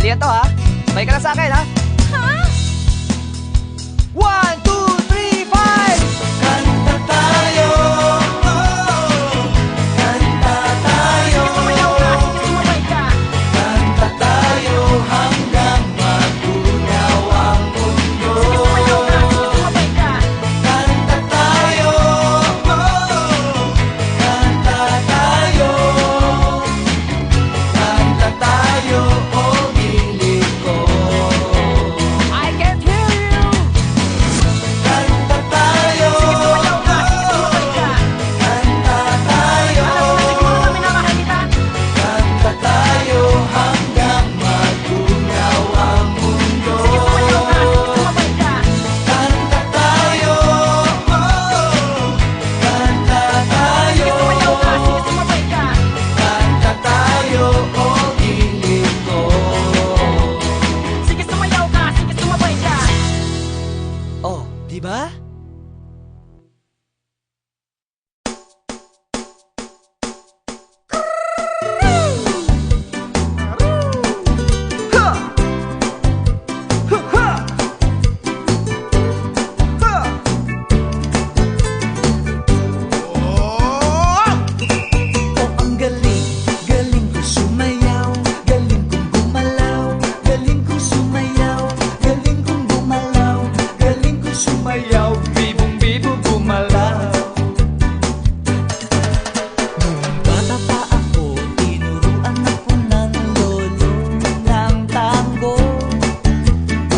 Sige to ha. Sabay ka na sa akin ha. Ha? 1, 2, 3, 5! Kanta tayo, kanta tayo, Sumayaw ka, sige sumabay ka. kanta tayo hanggang matunaw ang mundo. Sige sumayaw ka, sige sumabay ka. Kanta tayo, kanta tayo, kanta tayo, o hiling ko. I can't hear you! Kanta tayo, Sige sumayaw ka, sige sumabay ka. kanta tayo, Alam mo na siguro na minamahal kita. kanta tayo hanggang matunaw ang mundo. Sige sumayaw ka, sige sumabay ka. Kanta tayo, kanta tayo, Sige sumayaw ka, sige sumabay ka. kanta tayo, o hiling ko. Sige sumayaw ka, sige sumabay ka. Oh, di ba? Oh, ang galing, galing ko sumayaw, galing kong gumalaw, galing kong sumayaw, galing kong gumalaw, galing kong sumayaw, bibong-bibo gumalaw. Nung bata pa ako, tinuruan ako ng lolo ng tango.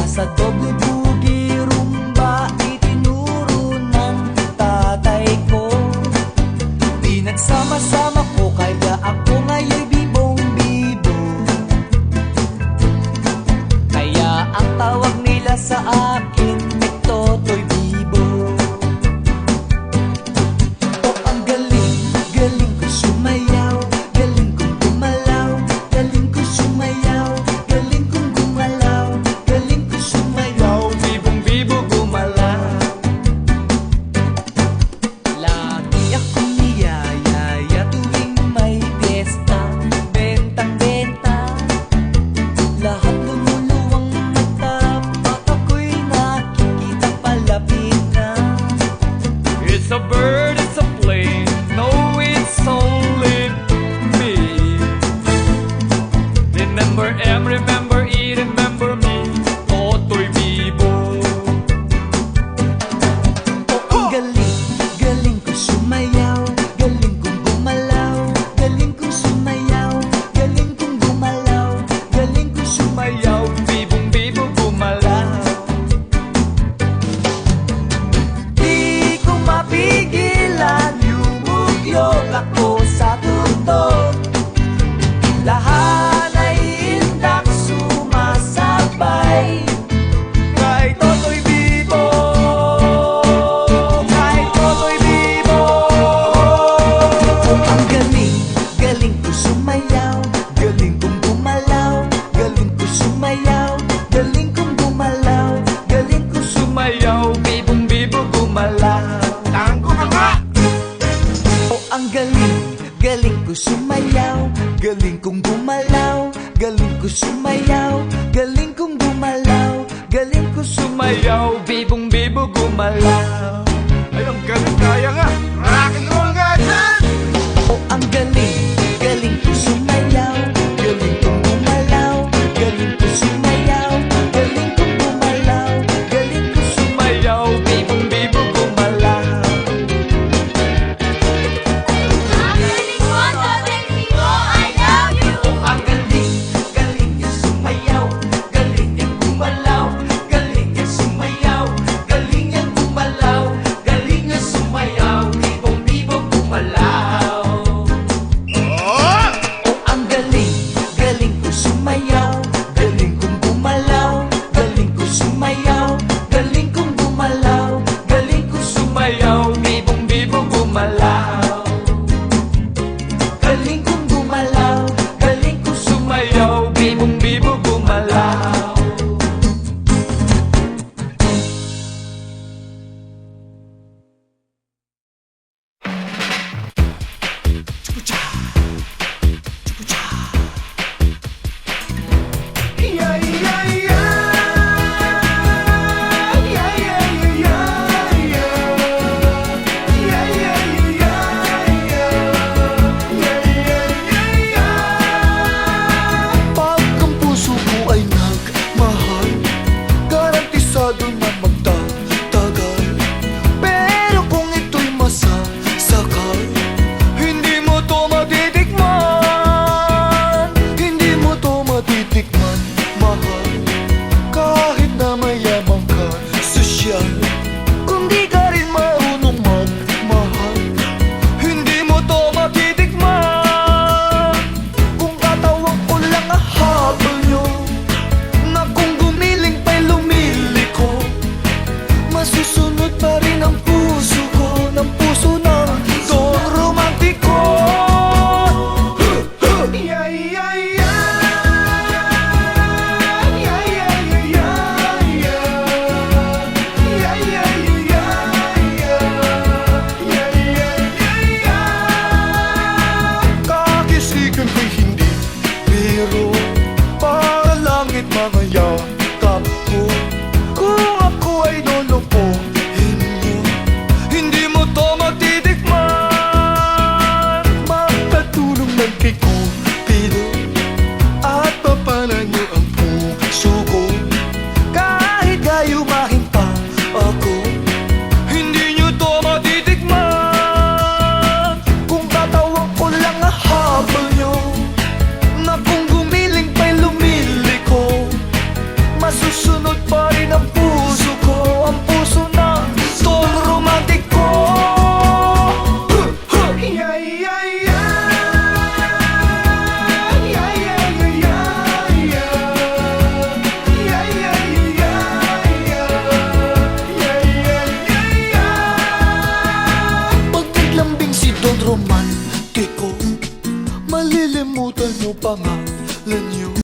Sa doble bugi rumba, itinuro ng tatay ko. Pinagsama-sama ko kaya ako ngaya'y bibong-bibo. Kaya ang tawag nila sa akin ay Totoy Bibo. Oh, ang galing, galing ko sumayaw, galing kong gumalaw, galing ko sumayaw, galing kong gumalaw, galing ko sumayaw, bibong-bibo gumalaw. Lagi akong niyayaya tuwing may piyesta, bentang-benta. Lahat lumuluwang mata, at ako'y nakikita palapit na. It's a bird, it's a plane, no, it's only me. Remember M, remember E, remember me, Totoy Bibo. Oh, ang galing, galing ko sumayaw, galing kong gumalaw, galing kong sumayaw, galing kong gumalaw, galing kong sumayaw, bibong-bibo gumalaw. Di ko mapigilan, yumugyok ako sa tugtog. Lahat ay indak sumasabay. Kay Totoy Bibo, kay Totoy Bibo. Oh, ang galing, galing ko sumayaw, galing kong gumalaw, galing ko sumayaw, galing kong gumalaw, galing ko sumayaw, bibong-bibo gumalaw. Tango ka nga! Oh, ang galing, galing ko sumayaw, galing kong gumalaw, galing ko sumayaw, galing kong gumalaw, galing ko sumayaw, bibong-bibo gumalaw. Ay, ang galing, kaya nga! Rock and roll nga dyan! Oh, ang galing, galing ko sumayaw, galing kong gumalaw, galing ko sumayaw, galing kong gumalaw, galing ko sumayaw, bibong-bibo gumalaw. Ang galing mo, Totoy Bibo, I love you. Ang galing, galing niya sumayaw, galing niya gumalaw, galing niya sumayaw, galing niya gumalaw, galing niya sumayaw, bibong-bibo gumalaw. Oh, ang galing, galing ko sumayaw, galing kong gumalaw, galing ko sumayaw, galing kong gumalaw, galing ko sumayaw, bibong-bibo gumalaw. Galing kong gumalaw, galing kong sumayaw, bibong-bibo gumalaw. Chukucha, chukucha. sumasayaw